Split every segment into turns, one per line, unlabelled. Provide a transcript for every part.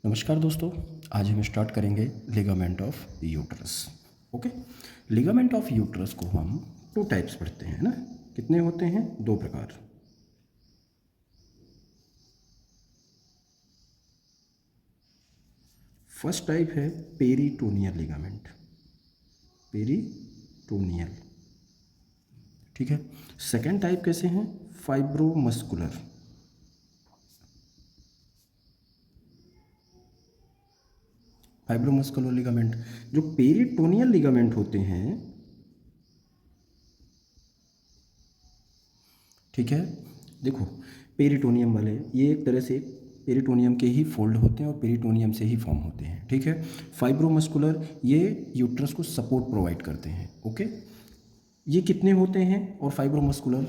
नमस्कार दोस्तों। आज हम स्टार्ट करेंगे ligament of uterus. Okay. Ligament of uterus को हम टू टाइप्स पढ़ते हैं ना। कितने होते हैं? दो प्रकार। फर्स्ट टाइप है पेरिटोनियल लिगामेंट। पेरिटोनियल, ठीक है। सेकेंड टाइप कैसे हैं? फाइब्रोमस्कुलर। Fibromuscular ligament. जो पेरिटोनियल लिगामेंट होते हैं, ठीक है, देखो पेरिटोनियम वाले ये एक तरह से पेरिटोनियम के ही फोल्ड होते हैं और पेरिटोनियम से ही फॉर्म होते हैं, ठीक है। फाइब्रोमस्कुलर ये यूट्रस को सपोर्ट प्रोवाइड करते हैं। ओके, ये कितने होते हैं और फाइब्रोमस्कुलर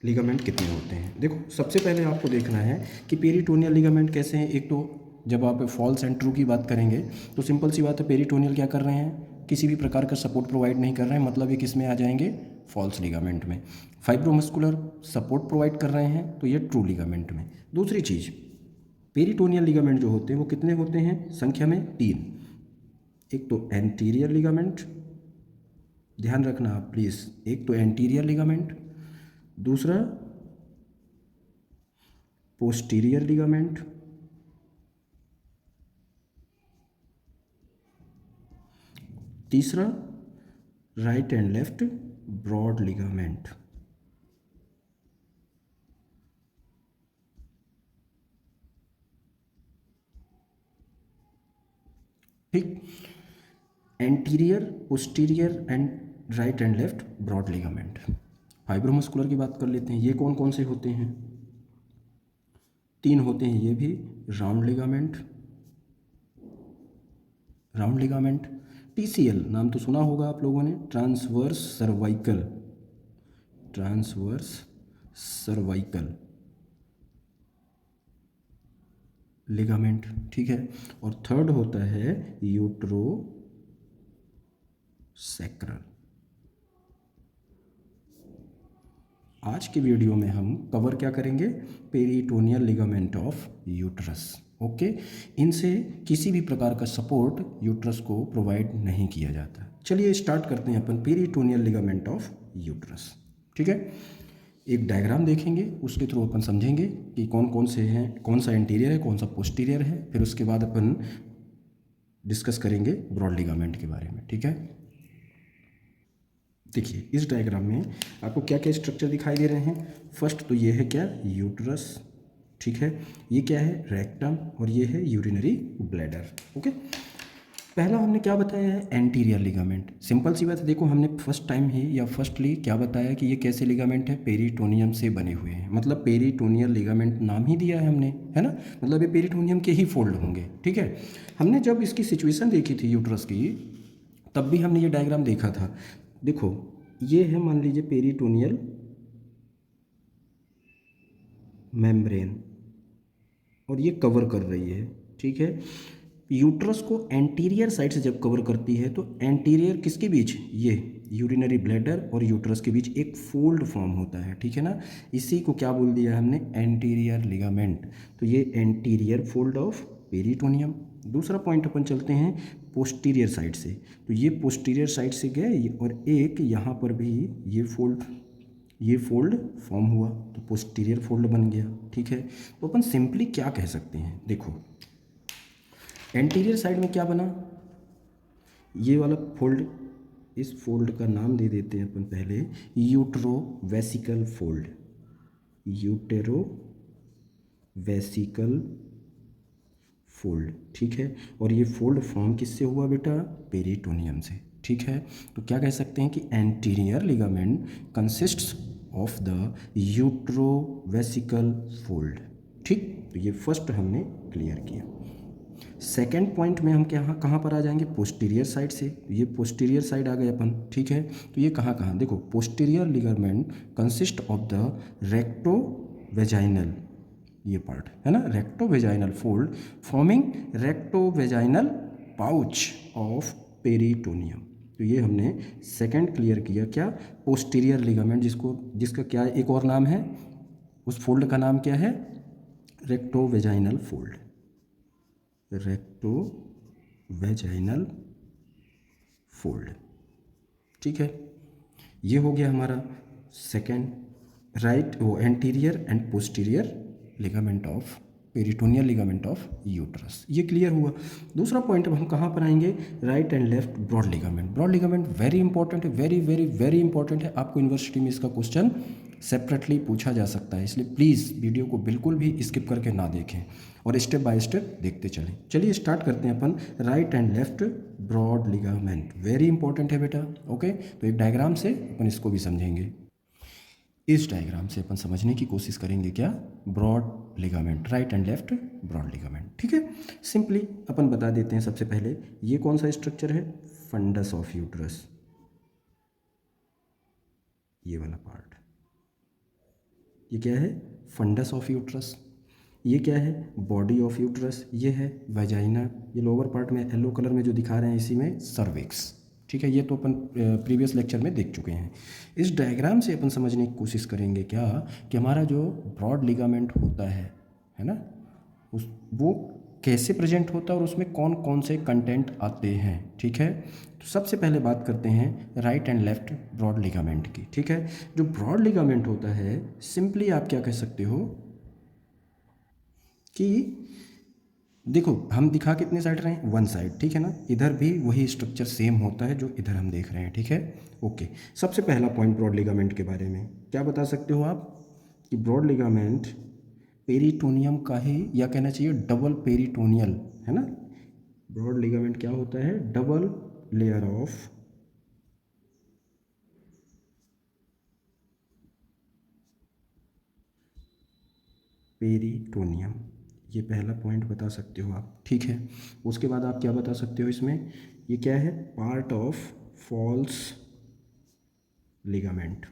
लिगामेंट कितने होते हैं? देखो सबसे पहले आपको देखना है कि पेरिटोनियल लिगामेंट कैसे हैं। एक तो जब आप फॉल्स एंड ट्रू की बात करेंगे तो सिंपल सी बात है, पेरिटोनियल क्या कर रहे हैं? किसी भी प्रकार का सपोर्ट प्रोवाइड नहीं कर रहे हैं, मतलब ये किस में आ जाएंगे? फॉल्स लिगामेंट में। फाइब्रोमस्कुलर सपोर्ट प्रोवाइड कर रहे हैं तो ये ट्रू लिगामेंट में। दूसरी चीज़, पेरिटोनियल लिगामेंट जो होते हैं वो कितने होते हैं? संख्या में 3। एक तो एंटीरियर लिगामेंट, ध्यान रखना आप प्लीज़, एक तो एंटीरियर लिगामेंट, दूसरा पोस्टीरियर लिगामेंट, तीसरा right and left broad ligament. ठीक, anterior, posterior and right and left broad ligament. Fibromuscular की बात कर लेते हैं। ये कौन कौन से होते हैं? 3 होते हैं ये भी। Round ligament, round ligament, TCL नाम तो सुना होगा आप लोगों ने, transverse cervical, transverse cervical ligament, ठीक है। और थर्ड होता है यूट्रो सैक्रल। आज के वीडियो में हम कवर क्या करेंगे? Peritoneal ligament of uterus. Okay, इनसे किसी भी प्रकार का सपोर्ट यूट्रस को प्रोवाइड नहीं किया जाता। चलिए स्टार्ट करते हैं अपन पेरिटोनियल लिगामेंट ऑफ यूट्रस, ठीक है। एक डायग्राम देखेंगे, उसके थ्रू अपन समझेंगे कि कौन कौन से हैं, कौन सा इंटीरियर है, कौन सा पोस्टीरियर है। फिर उसके बाद अपन डिस्कस करेंगे ब्रॉड लिगामेंट के बारे में, ठीक है। देखिए इस डायग्राम में आपको क्या क्या स्ट्रक्चर दिखाई दे रहे हैं। फर्स्ट तो ये है क्या? यूट्रस, ठीक है। ये क्या है? रेक्टम, और ये है यूरिनरी ब्लैडर। ओके, पहला हमने क्या बताया है? Anterior ligament. सिंपल सी बात है, देखो हमने फर्स्ट टाइम ही या फर्स्टली क्या बताया कि ये कैसे लिगामेंट है? पेरिटोनियम से बने हुए हैं, मतलब पेरिटोनियल लिगामेंट नाम ही दिया है हमने, है ना। मतलब ये पेरिटोनियम के ही फोल्ड होंगे, ठीक है। हमने जब इसकी सिचुएशन देखी थी यूट्रस की, तब भी हमने ये डायग्राम देखा था। देखो ये है, मान लीजिए पेरिटोनियल मेम्ब्रेन, और ये कवर कर रही है, ठीक है। यूट्रस को एंटीरियर साइड से जब कवर करती है तो एंटीरियर किसके बीच? ये यूरिनरी ब्लैडर और यूट्रस के बीच एक फोल्ड फॉर्म होता है, ठीक है ना। इसी को क्या बोल दिया हमने? Anterior ligament. तो ये एंटीरियर फोल्ड ऑफ पेरिटोनियम। दूसरा पॉइंट अपन चलते हैं पोस्टीरियर साइड से। तो ये पोस्टीरियर साइड से गए और एक यहाँ पर भी ये फोल्ड फॉर्म हुआ, तो पोस्टीरियर फोल्ड बन गया, ठीक है। तो अपन सिंपली क्या कह सकते हैं? देखो एंटीरियर साइड में क्या बना? ये वाला फोल्ड, इस फोल्ड का नाम दे देते हैं अपन पहले utero vesical fold. Utero vesical fold, ठीक है। और ये फोल्ड फॉर्म किससे हुआ बेटा? पेरिटोनियम से, ठीक है। तो क्या कह सकते हैं कि anterior ligament consists of the uterovesical fold, ठीक। तो ये फर्स्ट हमने क्लियर किया। सेकेंड पॉइंट में हम क्या कहाँ पर आ जाएंगे? पोस्टीरियर साइड से। ये पोस्टीरियर साइड आ गए अपन, ठीक है। तो ये कहाँ कहाँ? देखो posterior ligament consist of the recto vaginal, ये पार्ट है ना, recto vaginal fold forming recto vaginal pouch of peritoneum. तो ये हमने सेकंड क्लियर किया। क्या? पोस्टीरियर लिगामेंट, जिसका क्या एक और नाम है, उस फोल्ड का नाम क्या है? Recto vaginal fold. Recto vaginal fold. ठीक है, ये हो गया हमारा सेकेंड राइट वो anterior and posterior ligament of peritoneal ligament of uterus. ये क्लियर हुआ। दूसरा पॉइंट अब हम कहाँ पर आएंगे, right and left broad ligament. Broad ligament very important है, वेरी वेरी वेरी इंपॉर्टेंट है। आपको यूनिवर्सिटी में इसका क्वेश्चन सेपरेटली पूछा जा सकता है, इसलिए प्लीज़ वीडियो को बिल्कुल भी स्किप करके ना देखें और स्टेप बाय स्टेप देखते चलें। चलिए स्टार्ट करते हैं अपन right and left broad ligament. Very important है बेटा। ओके, तो एक डायग्राम से अपन इसको भी समझेंगे। इस डायग्राम से अपन समझने की कोशिश करेंगे क्या, broad ligament, right and left broad ligament. ठीक है, सिंपली अपन बता देते हैं। सबसे पहले ये कौन सा स्ट्रक्चर है, फंडस ऑफ यूट्रस, ये वाला पार्ट, ये क्या है, फंडस ऑफ यूट्रस। ये क्या है, बॉडी ऑफ यूट्रस, ये है वेजाइना। ये लोअर पार्ट में येलो कलर में जो दिखा रहे हैं इसी में सर्विक्स। ठीक है, ये तो अपन प्रीवियस लेक्चर में देख चुके हैं। इस डायग्राम से अपन समझने की कोशिश करेंगे क्या कि हमारा जो ब्रॉड लिगामेंट होता है ना, उस वो कैसे प्रेजेंट होता है और उसमें कौन कौन से कंटेंट आते हैं। ठीक है, तो सबसे पहले बात करते हैं right and left broad ligament की। ठीक है, जो ब्रॉड लिगामेंट होता है सिंपली आप क्या कह सकते हो कि देखो हम दिखा कितने साइड रहे हैं, वन साइड। ठीक है ना, इधर भी वही स्ट्रक्चर सेम होता है जो इधर हम देख रहे हैं। ठीक है, ओके। सबसे पहला पॉइंट ब्रॉड लिगामेंट के बारे में क्या बता सकते हो आप कि ब्रॉड लिगामेंट पेरिटोनियम का ही, या कहना चाहिए डबल पेरिटोनियल, है ना। ब्रॉड लिगामेंट क्या होता है, डबल लेयर ऑफ पेरिटोनियम। ये पहला पॉइंट बता सकते हो आप। ठीक है, उसके बाद आप क्या बता सकते हो इसमें, ये क्या है, part of false ligament,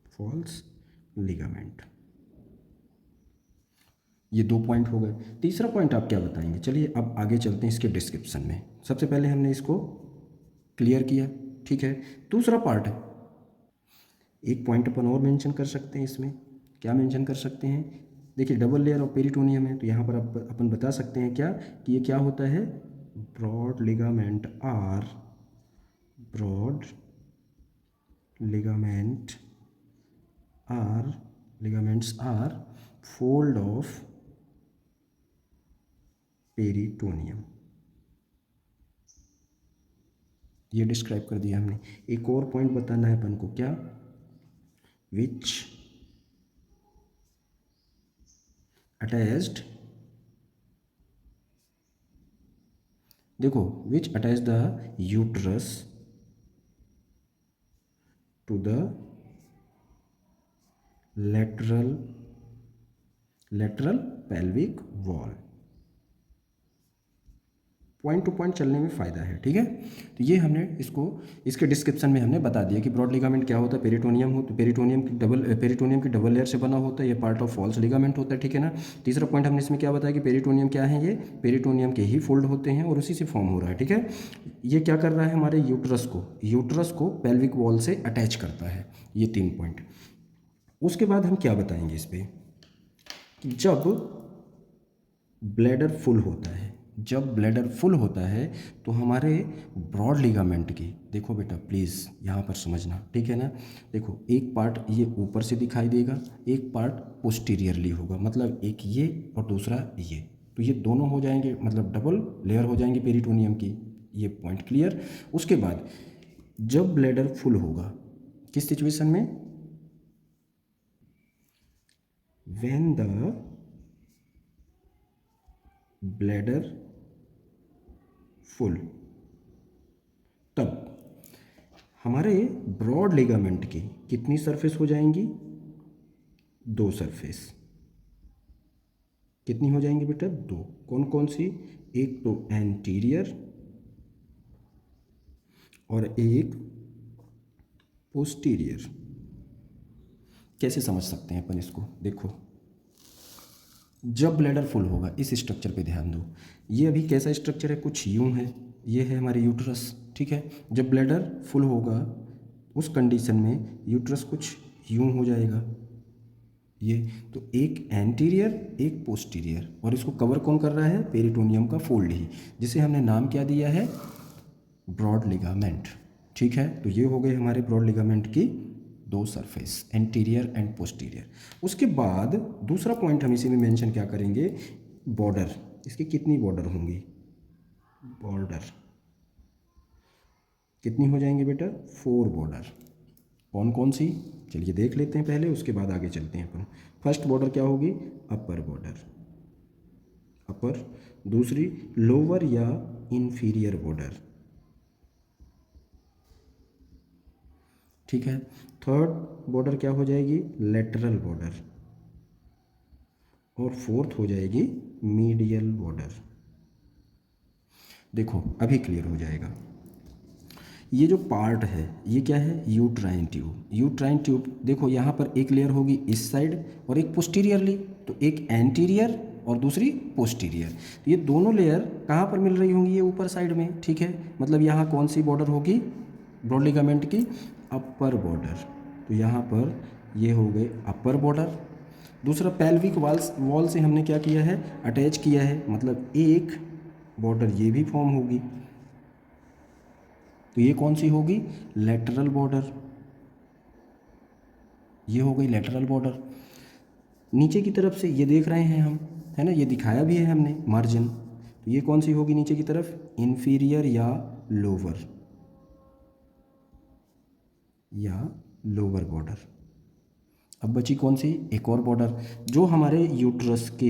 false ligament. ये दो पॉइंट हो गए। तीसरा पॉइंट आप क्या बताएंगे, चलिए अब आगे चलते हैं इसके डिस्क्रिप्शन में। सबसे पहले हमने इसको क्लियर किया। ठीक है, दूसरा पार्ट है, एक पॉइंट अपन और मेंशन कर सकते हैं इसमें। क्या मेंशन कर सकते हैं, देखिए डबल लेयर ऑफ पेरिटोनियम है, तो यहाँ पर अपन बता सकते हैं क्या कि ये क्या होता है, broad ligament are, broad ligament are, ligaments are fold of peritoneum. ये डिस्क्राइब कर दिया हमने। एक और पॉइंट बताना है अपन को, क्या, विच अटैच्ड, देखो which attach the uterus to the lateral pelvic wall. Point to point चलने में फ़ायदा है। ठीक है, तो ये हमने इसको इसके डिस्क्रिप्शन में हमने बता दिया कि ब्रॉड लिगामेंट क्या होता है, पेरिटोनियम हो तो पेरिटोनियम की डबल लेयर से बना होता है, ये पार्ट ऑफ फॉल्स लिगामेंट होता है। ठीक है ना। तीसरा पॉइंट हमने इसमें क्या बताया कि पेरिटोनियम क्या है, ये पेरिटोनियम के ही फोल्ड होते हैं और उसी से फॉर्म हो रहा है। ठीक है, ये क्या कर रहा है, हमारे यूट्रस को पेल्विक वॉल से अटैच करता है। ये तीन पॉइंट। उसके बाद हम क्या बताएंगे इस पर कि जब ब्लैडर फुल होता है, जब ब्लैडर फुल होता है तो हमारे ब्रॉड लिगामेंट की, देखो बेटा प्लीज़ यहाँ पर समझना। ठीक है ना, देखो एक पार्ट ये ऊपर से दिखाई देगा, एक पार्ट पोस्टीरियरली होगा, मतलब एक ये और दूसरा ये, तो ये दोनों हो जाएंगे, मतलब डबल लेयर हो जाएंगे पेरिटोनियम की। ये पॉइंट क्लियर। उसके बाद जब ब्लैडर फुल होगा, किस सिचुएशन में, व्हेन द ब्लैडर फुल, तब हमारे ब्रॉड लिगामेंट की कितनी सरफेस हो जाएंगी, दो सरफेस। कितनी हो जाएंगी बेटा, दो। कौन कौन सी, एक तो एंटीरियर और एक पोस्टीरियर। कैसे समझ सकते हैं अपन इसको, देखो जब ब्लैडर फुल होगा, इस स्ट्रक्चर पे ध्यान दो। ये अभी कैसा स्ट्रक्चर है, कुछ यूं है, ये है हमारी यूट्रस। ठीक है, जब ब्लैडर फुल होगा उस कंडीशन में यूट्रस कुछ यूं हो जाएगा, ये तो एक एंटीरियर एक पोस्टीरियर, और इसको कवर कौन कर रहा है? पेरिटोनियम का फोल्ड ही, जिसे हमने नाम क्या दिया है? Broad ligament. ठीक है, तो ये हो गए हमारे ब्रॉड लिगामेंट की दो सरफेस, एंटीरियर एंड पोस्टीरियर। उसके बाद दूसरा पॉइंट हम इसी में मेंशन क्या करेंगे? बॉर्डर। इसकी कितनी बॉर्डर होंगी? बॉर्डर कितनी हो जाएंगे बेटा? 4 बॉर्डर। कौन कौन सी? चलिए देख लेते हैं पहले, उसके बाद आगे चलते हैं अपन। फर्स्ट बॉर्डर क्या होगी? अपर बॉर्डर, अपर। दूसरी लोअर या इंफीरियर बॉर्डर, ठीक है। थर्ड बॉर्डर क्या हो जाएगी? Lateral border. और फोर्थ हो जाएगी मीडियल बॉर्डर। देखो अभी क्लियर हो जाएगा। ये जो पार्ट है ये क्या है? Uterine tube. यूट्राइन ट्यूब देखो यहाँ पर एक लेयर होगी इस साइड और एक पोस्टीरियरली, तो एक एंटीरियर और दूसरी पोस्टीरियर। तो ये दोनों लेयर कहाँ पर मिल रही होंगी? ये ऊपर साइड में, ठीक है। मतलब यहाँ कौन सी बॉर्डर होगी ब्रॉड लिगामेंट की? Upper border. तो यहाँ पर ये हो गए अपर बॉर्डर। दूसरा पेल्विक वॉल से हमने क्या किया है? अटैच किया है, मतलब एक बॉर्डर ये भी फॉर्म होगी। तो ये कौन सी होगी? Lateral border. ये हो गई लेटरल बॉर्डर। नीचे की तरफ से ये देख रहे हैं हम, है ना, ये दिखाया भी है हमने मार्जिन। तो ये कौन सी होगी नीचे की तरफ? इंफीरियर या लोअर, या लोअर बॉर्डर। अब बची कौन सी? एक और बॉर्डर जो हमारे यूट्रस के,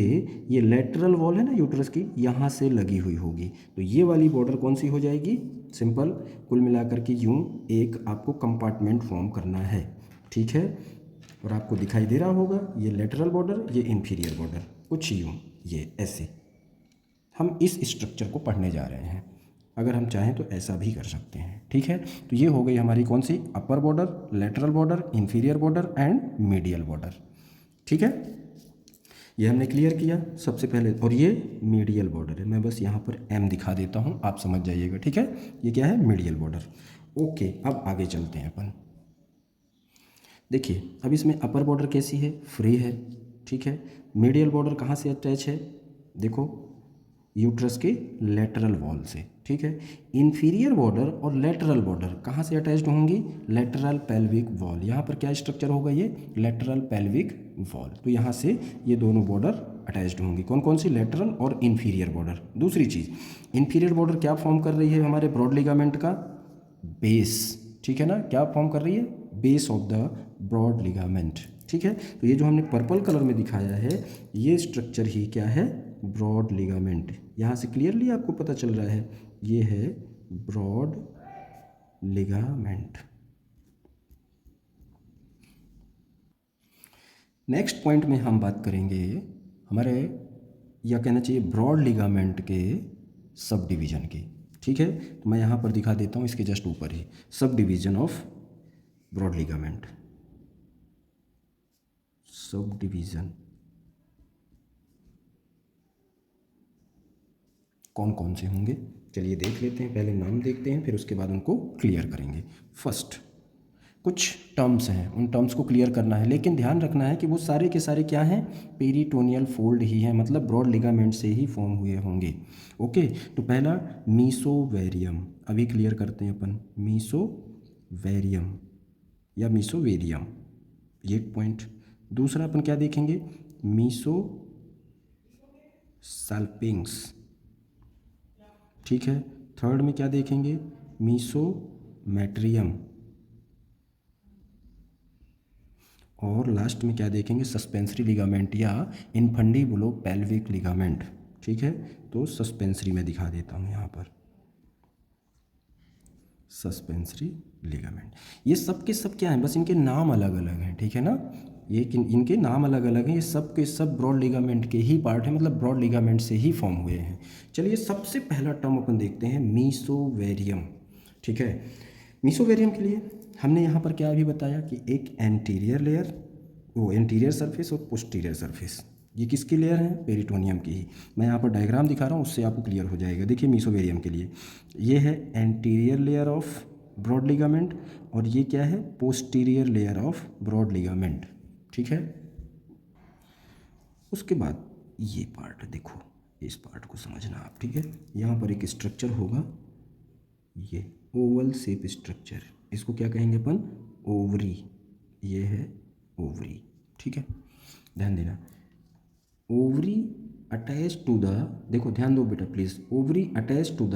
ये लेटरल वॉल है ना यूट्रस की, यहाँ से लगी हुई होगी। तो ये वाली बॉर्डर कौन सी हो जाएगी? सिंपल, कुल मिलाकर के यूं एक आपको कंपार्टमेंट फॉर्म करना है, ठीक है। और आपको दिखाई दे रहा होगा ये लेटरल बॉर्डर, ये इंफीरियर बॉर्डर, कुछ यूं ये ऐसे। हम इस स्ट्रक्चर को पढ़ने जा रहे हैं, अगर हम चाहें तो ऐसा भी कर सकते हैं, ठीक है। तो ये हो गई हमारी कौन सी? Upper border, lateral border, inferior border and medial border, ठीक है। ये हमने क्लियर किया सबसे पहले। और ये मीडियल बॉर्डर है, मैं बस यहाँ पर एम दिखा देता हूँ, आप समझ जाइएगा, ठीक है। ये क्या है? Medial border. ओके, अब आगे चलते हैं अपन। देखिए अब इसमें अपर बॉर्डर कैसी है? फ्री है, ठीक है। मीडियल बॉर्डर कहाँ से अटैच है? देखो यूट्रस के लेटरल वॉल से, ठीक है। इंफीरियर बॉर्डर और लेटरल बॉर्डर कहाँ से अटैच्ड होंगी? Lateral pelvic wall. यहाँ पर क्या स्ट्रक्चर होगा? ये लेटरल पेल्विक वॉल। तो यहाँ से ये दोनों बॉर्डर अटैच्ड होंगी। कौन कौन सी? लेटरल और इंफीरियर बॉर्डर। दूसरी चीज़, इंफीरियर बॉर्डर क्या फॉर्म कर रही है? हमारे ब्रॉड लिगामेंट का बेस, ठीक है ना। क्या फॉर्म कर रही है? Base of the broad ligament, ठीक है। तो ये जो हमने पर्पल कलर में दिखाया है, ये स्ट्रक्चर ही क्या है? Broad ligament. यहाँ से क्लियरली आपको पता चल रहा है ये है ब्रॉड लिगामेंट। नेक्स्ट पॉइंट में हम बात करेंगे हमारे, या कहना चाहिए ब्रॉड लिगामेंट के सब डिवीज़न की, ठीक है। तो मैं यहाँ पर दिखा देता हूँ इसके जस्ट ऊपर ही, sub division of broad ligament. Sub division कौन कौन से होंगे? चलिए देख लेते हैं, पहले नाम देखते हैं फिर उसके बाद उनको क्लियर करेंगे। फर्स्ट, कुछ टर्म्स हैं, उन टर्म्स को क्लियर करना है, लेकिन ध्यान रखना है कि वो सारे के सारे क्या हैं? पेरिटोनियल फोल्ड ही हैं, मतलब ब्रॉड लिगामेंट से ही फॉर्म हुए होंगे। ओके, तो पहला मीसोवेरियम, अभी क्लियर करते हैं अपन। मीसोवेरियम या मीसोवेरियम, ये एक पॉइंट। दूसरा अपन क्या देखेंगे? मीसोसाल्पिंग्स, ठीक है। थर्ड में क्या देखेंगे? मीसोमेट्रियम। और लास्ट में क्या देखेंगे? सस्पेंसरी लिगामेंट या इनफंडिबुलोपेल्विक लिगामेंट, ठीक है। तो सस्पेंसरी में दिखा देता हूँ यहाँ पर, सस्पेंसरी लिगामेंट। ये सब के सब क्या हैं? बस इनके नाम अलग अलग हैं, ठीक है ना। ये इनके नाम अलग अलग हैं, ये सब के सब ब्रॉड लिगामेंट के ही पार्ट हैं, मतलब ब्रॉड लिगामेंट से ही फॉर्म हुए हैं। चलिए सबसे पहला टर्म अपन देखते हैं, मीसोवेरियम, ठीक है। मीसोवेरियम के लिए हमने यहाँ पर क्या अभी बताया कि एक एंटीरियर लेयर, वो एंटीरियर सरफेस और पोस्टीरियर सरफेस, ये किसकी लेयर है? पेरिटोनियम की ही। मैं यहाँ पर डायग्राम दिखा रहा हूँ, उससे आपको क्लियर हो जाएगा। देखिए मीसोवेरियम के लिए ये है anterior layer of broad ligament, और ये क्या है? Posterior layer of broad ligament, ठीक है। उसके बाद ये पार्ट देखो, इस पार्ट को समझना आप, ठीक है। यहाँ पर एक स्ट्रक्चर होगा, ये ओवल शेप स्ट्रक्चर, इसको क्या कहेंगे अपन, ओवरी। ये है ओवरी, ठीक है, ध्यान देना। ओवरी अटैच टू द, देखो ध्यान दो बेटा please, ovary attach to the,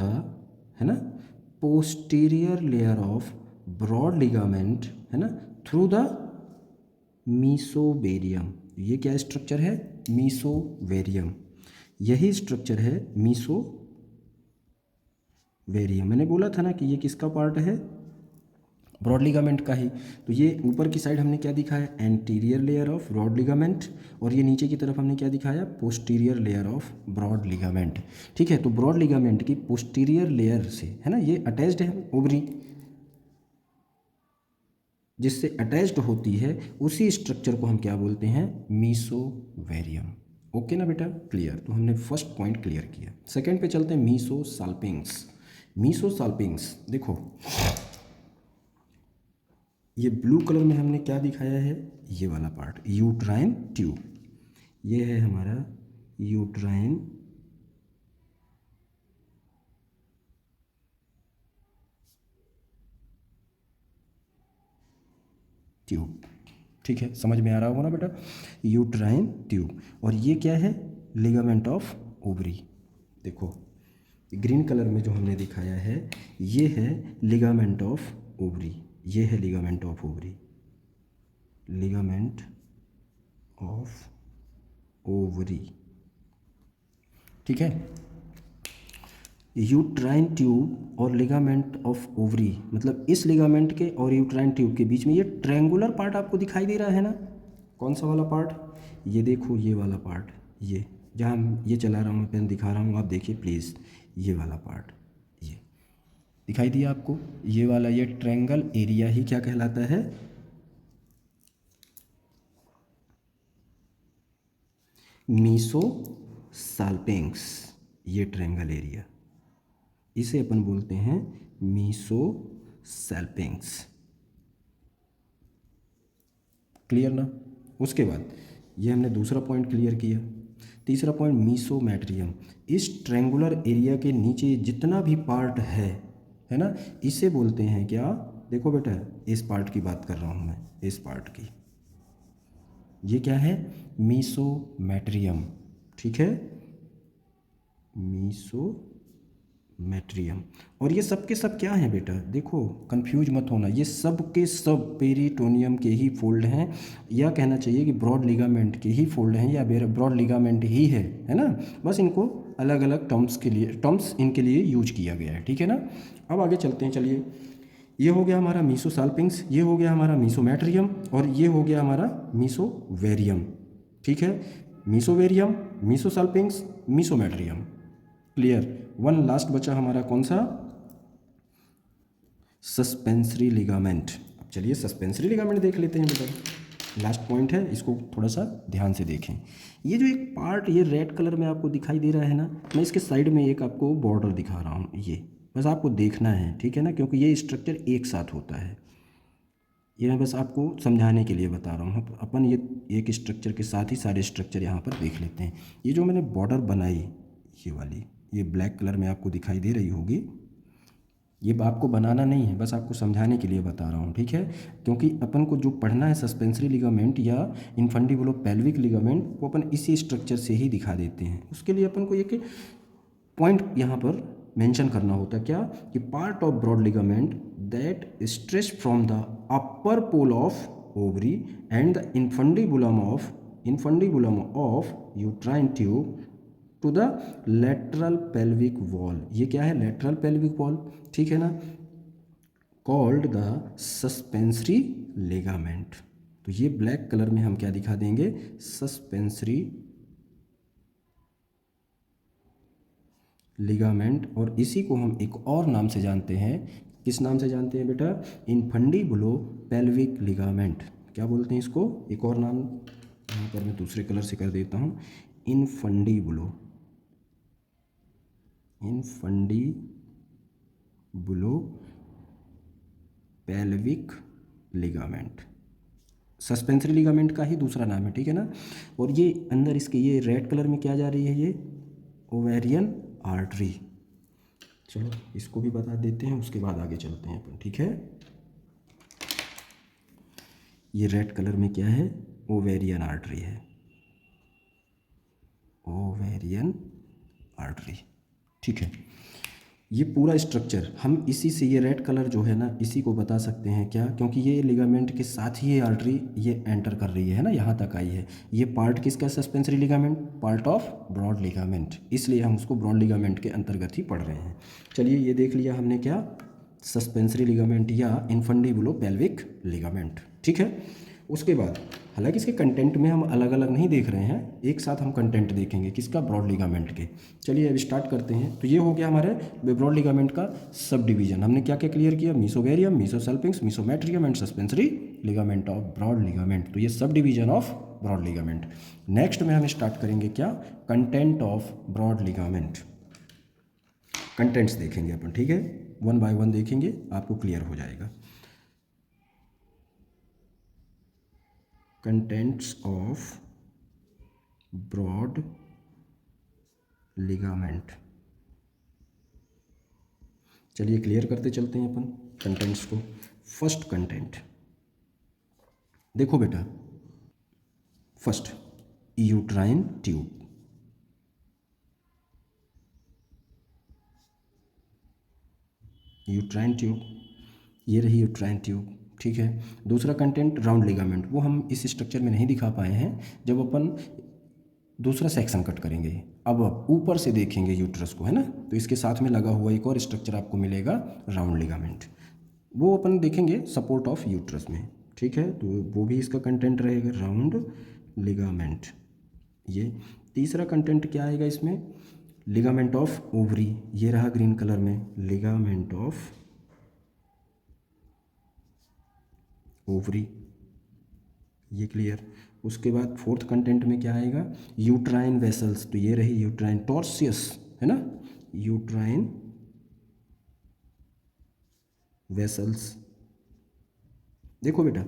है ना, posterior layer of broad ligament, है ना, थ्रू द मीसोवेरियम। ये क्या स्ट्रक्चर है, मीसोवेरियम। यही स्ट्रक्चर है मीसोवेरियम। मैंने बोला था ना कि ये किसका पार्ट है, ब्रॉड लिगामेंट का ही। तो ये ऊपर की साइड हमने क्या दिखाया, anterior layer of broad ligament, और ये नीचे की तरफ हमने क्या दिखाया, posterior layer of broad ligament, ठीक है। तो ब्रॉड लिगामेंट की पोस्टीरियर लेयर से, है ना, ये अटैच्ड है ओवरी, जिससे अटैच्ड होती है, उसी स्ट्रक्चर को हम क्या बोलते हैं, मीसोवेरियम। ओके ना बेटा, क्लियर। तो हमने फर्स्ट पॉइंट क्लियर किया। सेकंड पे चलते हैं, मीसोसाल्पिंग्स। मीसोसाल्पिंग्स देखो, ये ब्लू कलर में हमने क्या दिखाया है, ये वाला पार्ट, यूट्राइन ट्यूब। ये है हमारा यूट्राइन ट्यूब, ठीक है, समझ में आ रहा होगा ना बेटा, यूट्राइन ट्यूब। और ये क्या है, लिगामेंट ऑफ ओवरी। देखो ग्रीन कलर में जो हमने दिखाया है, ये है लिगामेंट ऑफ ओवरी, ये है ligament of ovary, ligament of ovary, ठीक है। यूट्राइन ट्यूब और लिगामेंट ऑफ ओवरी, मतलब इस लिगामेंट के और यूट्राइन ट्यूब के बीच में ये ट्रायंगुलर पार्ट आपको दिखाई दे रहा है ना, कौन सा वाला पार्ट, ये देखो ये वाला पार्ट, ये जहाँ ये चला रहा हूँ पेन दिखा रहा हूँ, आप देखिए प्लीज़, ये वाला पार्ट, ये दिखाई दिया आपको, ये वाला, ये ट्रायंगल एरिया ही क्या कहलाता है, मीसोसाल्पिंग्स। ये ट्रायंगल एरिया, इसे अपन बोलते हैं मीसोसाल्पिंग्स, क्लियर ना। उसके बाद ये हमने दूसरा पॉइंट क्लियर किया। तीसरा पॉइंट, मीसोमेट्रियम। इस ट्रायंगुलर एरिया के नीचे जितना भी पार्ट है ना, इसे बोलते हैं क्या, देखो बेटा इस पार्ट की बात कर रहा हूँ मैं, इस पार्ट की, ये क्या है, मीसोमेट्रियम, ठीक है, मीसोमेट्रियम। और ये सब के सब क्या हैं बेटा, देखो कंफ्यूज मत होना, ये सब के सब पेरिटोनियम के ही फोल्ड हैं, या कहना चाहिए कि ब्रॉड लिगामेंट के ही फोल्ड हैं, या ब्रॉड लिगामेंट ही है ना, बस इनको अलग अलग टर्म्स इनके लिए यूज किया गया है, ठीक है ना। अब आगे चलते हैं, चलिए, ये हो गया हमारा मीसोसाल्पिंग्स, ये हो गया हमारा मीसोमेट्रियम, और ये हो गया हमारा मीसोवेरियम, ठीक है। मीसोवेरियम, मीसोसाल्पिंग्स, मीसोमेट्रियम, क्लियर। वन लास्ट बचा हमारा कौन सा, सस्पेंसरी लिगामेंट। अब चलिए सस्पेंसरी लिगामेंट देख लेते हैं बेटा, लास्ट पॉइंट है, इसको थोड़ा सा ध्यान से देखें। ये जो एक पार्ट ये रेड कलर में आपको दिखाई दे रहा है ना, मैं इसके साइड में एक आपको बॉर्डर दिखा रहा हूँ, ये बस आपको देखना है, ठीक है ना, क्योंकि ये स्ट्रक्चर एक साथ होता है, ये मैं बस आपको समझाने के लिए बता रहा हूँ। अपन ये एक स्ट्रक्चर के साथ ही सारे स्ट्रक्चर यहाँ पर देख लेते हैं। ये जो मैंने बॉर्डर बनाई, ये वाली, ये ब्लैक कलर में आपको दिखाई दे रही होगी, ये आपको बनाना नहीं है, बस आपको समझाने के लिए बता रहा हूँ, ठीक है। क्योंकि अपन को जो पढ़ना है सस्पेंसरी लिगामेंट या इन्फंडिबुलोपेल्विक लिगामेंट, वो अपन इसी स्ट्रक्चर से ही दिखा देते हैं। उसके लिए अपन को एक पॉइंट यहाँ पर मेंशन करना होता है, क्या, कि part of broad ligament that stretch from the upper pole of ovary and the infundibulum of uterine tube to the lateral pelvic wall. ये क्या है, लेटरल पेल्विक वॉल, ठीक है ना, कॉल्ड द सस्पेंसरी लिगामेंट। तो ये ब्लैक कलर में हम क्या दिखा देंगे, सस्पेंसरी लिगामेंट, और इसी को हम एक और नाम से जानते हैं, किस नाम से जानते हैं बेटा, इन्फंडिबुलोपेल्विक लिगामेंट। क्या बोलते हैं इसको, एक और नाम यहाँ पर मैं दूसरे कलर से कर देता हूँ, इन्फंडिबुलोपेल्विक लिगामेंट, सस्पेंसरी लिगामेंट का ही दूसरा नाम है, ठीक है ना। और ये अंदर इसके ये रेड कलर में क्या जा रही है, ये ओवेरियन आर्टरी। चलो इसको भी बता देते हैं, उसके बाद आगे चलते हैं अपन, ठीक है। ये रेड कलर में क्या है, ओवेरियन आर्टरी है, ओवेरियन आर्टरी, ठीक है। ये पूरा स्ट्रक्चर हम इसी से, ये रेड कलर जो है ना, इसी को बता सकते हैं क्या, क्योंकि ये लिगामेंट के साथ ही ये आर्टरी ये एंटर कर रही है ना, यहाँ तक आई है। ये पार्ट किसका, suspensory ligament, part of broad ligament, इसलिए हम उसको ब्रॉड लिगामेंट के अंतर्गत ही पढ़ रहे हैं। चलिए ये देख लिया हमने क्या, सस्पेंसरी लिगामेंट या इन्फंडिबुलोपेल्विक लिगामेंट, ठीक है। उसके बाद हालांकि इसके कंटेंट में हम अलग अलग नहीं देख रहे हैं, एक साथ हम कंटेंट देखेंगे किसका, ब्रॉड लिगामेंट के। चलिए अब स्टार्ट करते हैं। तो ये हो गया हमारे ब्रॉड लिगामेंट का सब डिवीजन। हमने क्या क्या क्लियर किया, mesovarium, mesosalpinx, mesometrium and suspensory ligament of broad ligament. तो ये sub division of broad ligament. Next में हम स्टार्ट करेंगे क्या, content of broad ligament. Contents देखेंगे अपन, ठीक है, वन बाय वन देखेंगे, आपको क्लियर हो जाएगा। contents of broad ligament। चलिए क्लियर करते चलते हैं अपन कंटेंट्स को। फर्स्ट कंटेंट देखो बेटा, first uterine tube, uterine tube, ये रही यूट्राइन ट्यूब, ठीक है। दूसरा कंटेंट राउंड लिगामेंट, वो हम इस स्ट्रक्चर में नहीं दिखा पाए हैं, जब अपन दूसरा सेक्शन कट करेंगे। अब ऊपर से देखेंगे यूट्रस को, है ना, तो इसके साथ में लगा हुआ एक और स्ट्रक्चर आपको मिलेगा, राउंड लिगामेंट, वो अपन देखेंगे सपोर्ट ऑफ यूट्रस में, ठीक है। तो वो भी इसका कंटेंट रहेगा, राउंड लिगामेंट। ये तीसरा कंटेंट क्या आएगा इसमें, लिगामेंट ऑफ ओवरी, ये रहा ग्रीन कलर में, लिगामेंट ऑफ ओवरी, ये क्लियर। उसके बाद फोर्थ कंटेंट में क्या आएगा, यूट्राइन वेसल्स, तो ये रही यूट्राइन टॉर्सियस, है ना, यूट्राइन वेसल्स। देखो बेटा,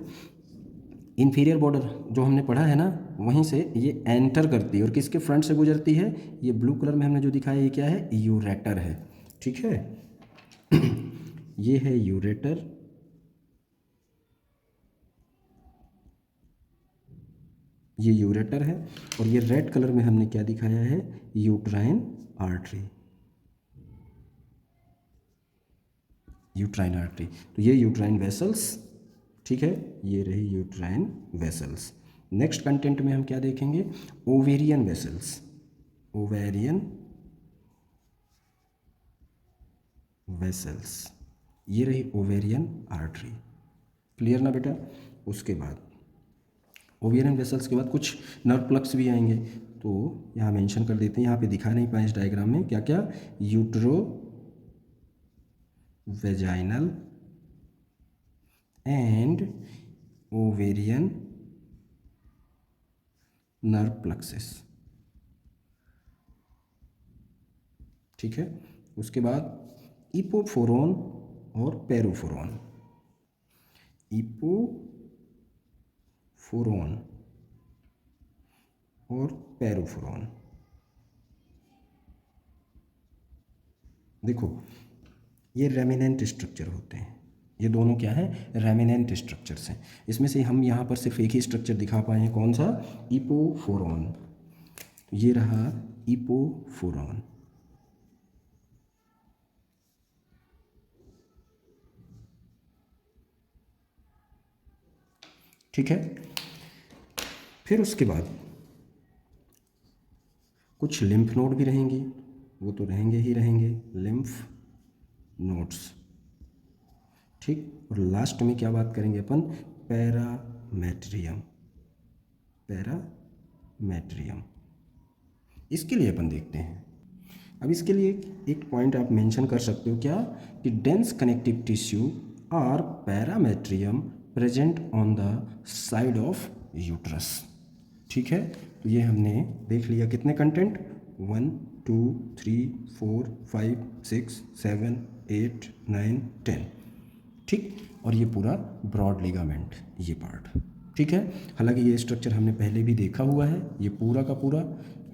इंफीरियर बॉर्डर जो हमने पढ़ा है ना, वहीं से ये एंटर करती है और किसके फ्रंट से गुजरती है, ये ब्लू कलर में हमने जो दिखाया ये क्या है, यूरेटर है, ठीक है। ये है यूरेटर, ये यूरेटर है, और ये रेड कलर में हमने क्या दिखाया है, यूट्राइन आर्टरी, यूट्राइन आर्टरी। तो ये यूट्राइन वेसल्स, ठीक है, ये रही यूट्राइन वेसल्स। नेक्स्ट कंटेंट में हम क्या देखेंगे, ओवेरियन वेसल्स, ओवेरियन वेसल्स, ये रही ओवेरियन आर्टरी, क्लियर ना बेटा। उसके बाद ओवेरियन वेसल्स के बाद कुछ नर्व प्लग्स भी आएंगे, तो यहाँ मेंशन कर देते हैं, यहाँ पे दिखा नहीं पाए इस डायग्राम में, क्या क्या, utero vaginal and ovarian nerve plexuses, ठीक है। उसके बाद इपोफोरॉन और पेरोफोरॉन, इपोफोरॉन और पेरोफोरॉन। देखो ये रेमिनेंट स्ट्रक्चर होते हैं, ये दोनों क्या है, रेमिनेंट स्ट्रक्चर्स हैं। इसमें से हम यहाँ पर सिर्फ एक ही स्ट्रक्चर दिखा पाए हैं, कौन सा, इपोफोरॉन। तो ये रहा इपोफोरॉन, ठीक है। फिर उसके बाद कुछ लिम्फ नोड भी रहेंगी, वो तो रहेंगे ही रहेंगे, लिम्फ नोड्स, ठीक। और लास्ट में क्या बात करेंगे अपन, पैरामेट्रियम, पैरामेट्रियम, इसके लिए अपन देखते हैं। अब इसके लिए एक पॉइंट आप मेंशन कर सकते हो क्या, कि dense connective tissue are parametrium present on the side of uterus, ठीक है। तो ये हमने देख लिया, कितने कंटेंट, 1 2 3 4 5 6 7 8 9 10, ठीक। और ये पूरा ब्रॉड लिगामेंट, ये पार्ट, ठीक है। हालांकि ये स्ट्रक्चर हमने पहले भी देखा हुआ है, ये पूरा का पूरा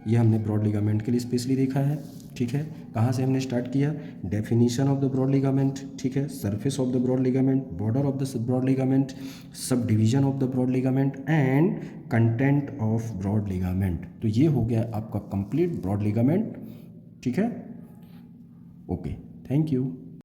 ये हमने ब्रॉड लिगामेंट के लिए स्पेशली देखा है। ठीक है, कहाँ से हमने स्टार्ट किया, definition of the broad ligament, ठीक है, surface of the broad ligament, border of the broad ligament, sub division of the broad ligament and content of broad ligament. तो ये हो गया आपका कंप्लीट ब्रॉड लिगामेंट। ठीक है, ओके, थैंक यू।